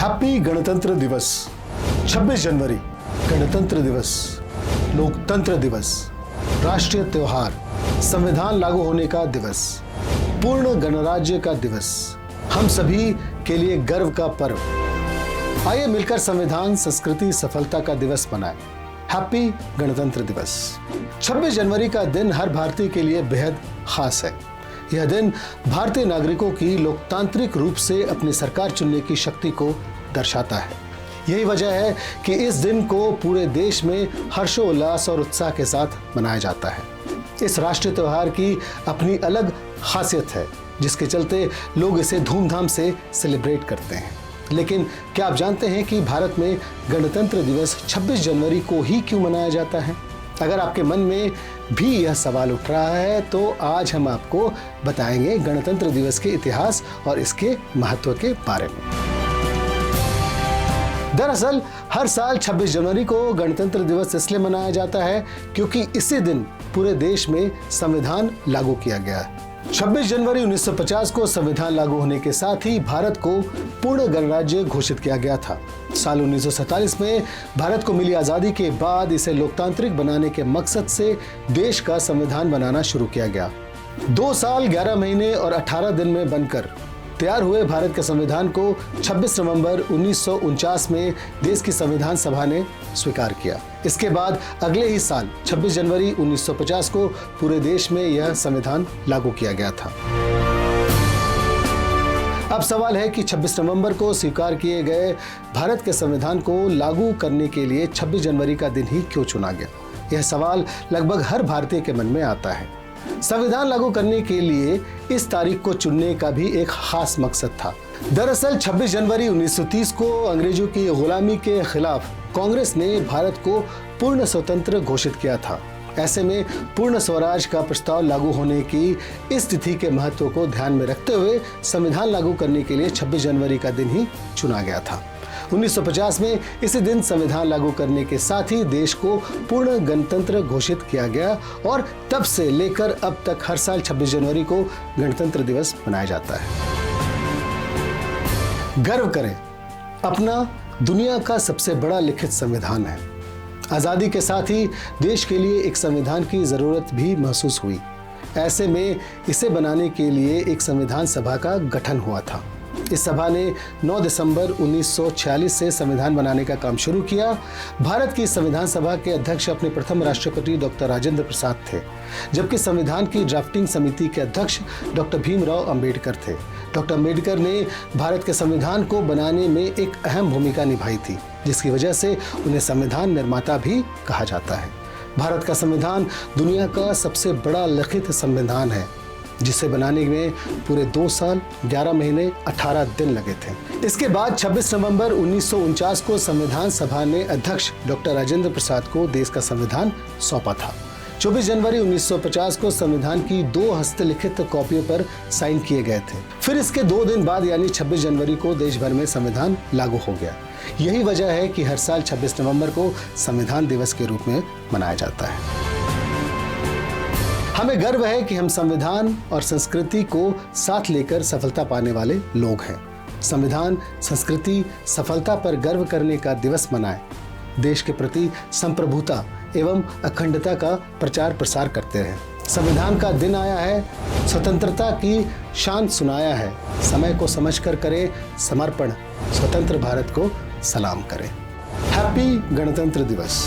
Happy गणतंत्र दिवस। 26 जनवरी गणतंत्र दिवस, लोकतंत्र दिवस, राष्ट्रीय त्योहार, संविधान लागू होने का दिवस, पूर्ण गणराज्य का दिवस, हम सभी के लिए गर्व का पर्व। आइए मिलकर संविधान, संस्कृति, सफलता का दिवस मनाएं। हैप्पी गणतंत्र दिवस। 26 जनवरी का दिन हर भारतीय के लिए बेहद खास है। यह दिन भारतीय नागरिकों की लोकतांत्रिक रूप से अपनी सरकार चुनने की शक्ति को दर्शाता है। यही वजह है कि इस दिन को पूरे देश में हर्षोल्लास और उत्साह के साथ मनाया जाता है। इस राष्ट्रीय त्योहार की अपनी अलग खासियत है, जिसके चलते लोग इसे धूमधाम से सेलिब्रेट करते हैं। लेकिन क्या आप जानते हैं कि भारत में गणतंत्र दिवस 26 जनवरी को ही क्यों मनाया जाता है? अगर आपके मन में भी यह सवाल उठ रहा है तो आज हम आपको बताएंगे गणतंत्र दिवस के इतिहास और इसके महत्व के बारे में। दरअसल हर साल 26 जनवरी को गणतंत्र दिवस इसलिए मनाया जाता है क्योंकि इसी दिन पूरे देश में संविधान लागू किया गया है। 26 जनवरी 1950 को संविधान लागू होने के साथ ही भारत को पूर्ण गणराज्य घोषित किया गया था। साल 1947 में भारत को मिली आज़ादी के बाद इसे लोकतांत्रिक बनाने के मकसद से देश का संविधान बनाना शुरू किया गया। 2 साल 11 महीने और 18 दिन में बनकर तैयार हुए भारत के संविधान को 26 नवंबर 1949 में देश की संविधान सभा ने स्वीकार किया। इसके बाद अगले ही साल 26 जनवरी 1950 को पूरे देश में यह संविधान लागू किया गया था। अब सवाल है कि 26 नवंबर को स्वीकार किए गए भारत के संविधान को लागू करने के लिए 26 जनवरी का दिन ही क्यों चुना गया? यह सवाल लगभग हर भारतीय के मन में आता है। संविधान लागू करने के लिए इस तारीख को चुनने का भी एक खास मकसद था। दरअसल 26 जनवरी 1930 को अंग्रेजों की गुलामी के खिलाफ कांग्रेस ने भारत को पूर्ण स्वतंत्र घोषित किया था। ऐसे में पूर्ण स्वराज का प्रस्ताव लागू होने की इस तिथि के महत्व को ध्यान में रखते हुए संविधान लागू करने के लिए 26 जनवरी का दिन ही चुना गया था। 1950 में इसी दिन संविधान लागू करने के साथ ही देश को पूर्ण गणतंत्र घोषित किया गया और तब से लेकर अब तक हर साल 26 जनवरी को गणतंत्र दिवस मनाया जाता है। गर्व करें, अपना दुनिया का सबसे बड़ा लिखित संविधान है। आज़ादी के साथ ही देश के लिए एक संविधान की ज़रूरत भी महसूस हुई। ऐसे में इसे बनाने के लिए एक संविधान सभा का गठन हुआ था। इस सभा ने 9 दिसंबर 1946 से संविधान बनाने का काम शुरू किया। भारत की संविधान सभा के अध्यक्ष अपने प्रथम राष्ट्रपति डॉक्टर राजेंद्र प्रसाद थे, जबकि संविधान की ड्राफ्टिंग समिति के अध्यक्ष डॉक्टर भीमराव अंबेडकर थे। डॉक्टर अंबेडकर ने भारत के संविधान को बनाने में एक अहम भूमिका निभाई थी, जिसकी वजह से उन्हें संविधान निर्माता भी कहा जाता है। भारत का संविधान दुनिया का सबसे बड़ा लिखित संविधान है, जिसे बनाने में पूरे 2 साल 11 महीने 18 दिन लगे थे। इसके बाद 26 नवंबर 1949 को संविधान सभा ने अध्यक्ष डॉक्टर राजेंद्र प्रसाद को देश का संविधान सौंपा था। 24 जनवरी 1950 को संविधान की 2 हस्तलिखित कॉपियों पर साइन किए गए थे। फिर इसके 2 दिन बाद यानी 26 जनवरी को देश भर में संविधान लागू हो गया। यही वजह है कि हर साल 26 नवंबर को संविधान दिवस के रूप में मनाया जाता है। हमें गर्व है कि हम संविधान और संस्कृति को साथ लेकर सफलता पाने वाले लोग हैं। संविधान, संस्कृति, सफलता पर गर्व करने का दिवस मनाएं। देश के प्रति संप्रभुता एवं अखंडता का प्रचार प्रसार करते रहें। संविधान का दिन आया है, स्वतंत्रता की शान सुनाया है। समय को समझकर करें समर्पण, स्वतंत्र भारत को सलाम करें। हैप्पी गणतंत्र दिवस।